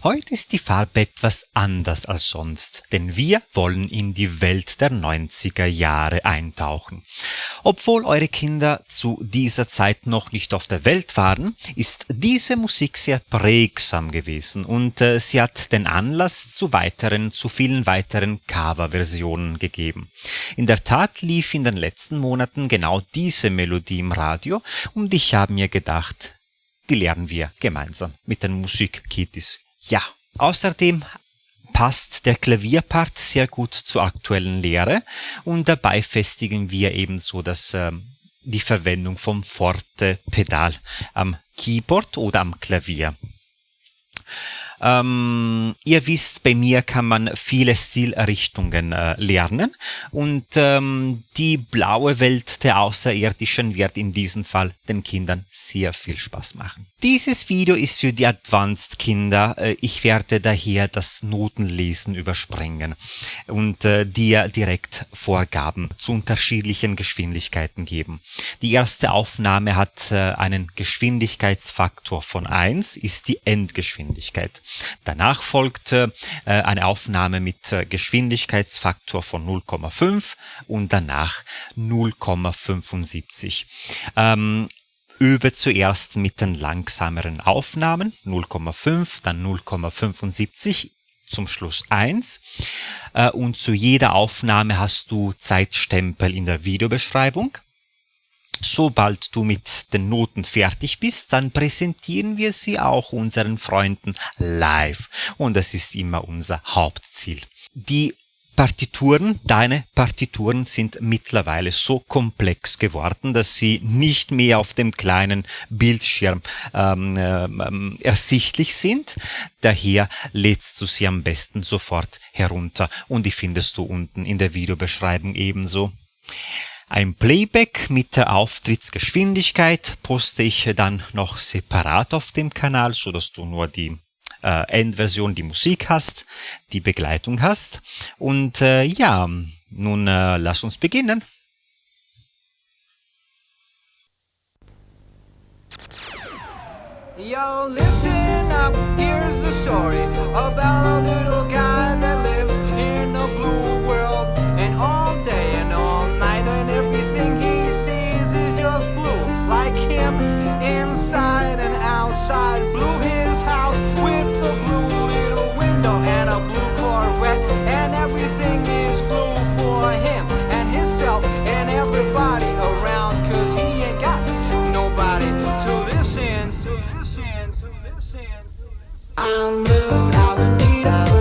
Heute ist die Farbe etwas anders als sonst, denn wir wollen in die Welt der 90er Jahre eintauchen. Obwohl eure Kinder zu dieser Zeit noch nicht auf der Welt waren, ist diese Musik sehr prägsam gewesen und sie hat den Anlass zu vielen weiteren Coverversionen gegeben. In der Tat lief in den letzten Monaten genau diese Melodie im Radio und ich habe mir gedacht, die lernen wir gemeinsam mit den Musikkitties. Ja, außerdem passt der Klavierpart sehr gut zur aktuellen Lehre und dabei festigen wir ebenso die Verwendung vom Forte-Pedal am Keyboard oder am Klavier. Ihr wisst, bei mir kann man viele Stilrichtungen lernen und die blaue Welt der Außerirdischen wird in diesem Fall den Kindern sehr viel Spaß machen. Dieses Video ist für die Advanced Kinder. Ich werde daher das Notenlesen überspringen und dir direkt Vorgaben zu unterschiedlichen Geschwindigkeiten geben. Die erste Aufnahme hat einen Geschwindigkeitsfaktor von 1, ist die Endgeschwindigkeit. Danach folgt eine Aufnahme mit Geschwindigkeitsfaktor von 0,5 und danach 0,75. Übe zuerst mit den langsameren Aufnahmen, 0,5, dann 0,75, zum Schluss 1. Und zu jeder Aufnahme hast du Zeitstempel in der Videobeschreibung. Sobald du mit den Noten fertig bist, dann präsentieren wir sie auch unseren Freunden live. Und das ist immer unser Hauptziel. Deine Partituren sind mittlerweile so komplex geworden, dass sie nicht mehr auf dem kleinen Bildschirm ersichtlich sind. Daher lädst du sie am besten sofort herunter und die findest du unten in der Videobeschreibung ebenso. Ein Playback mit der Auftrittsgeschwindigkeit poste ich dann noch separat auf dem Kanal, so dass du nur die Endversion, die Musik hast, die Begleitung hast. Und ja, nun lass uns beginnen. Yo, listen up, here's the story about a little guy that lives in a blue world. And all day and all night and everything he sees is just blue. Like him, inside and outside. Blue his house with a blue little window and a blue Corvette. And everything is blue for him and himself and everybody around. Cause he ain't got nobody to listen. I'm blue, now the need of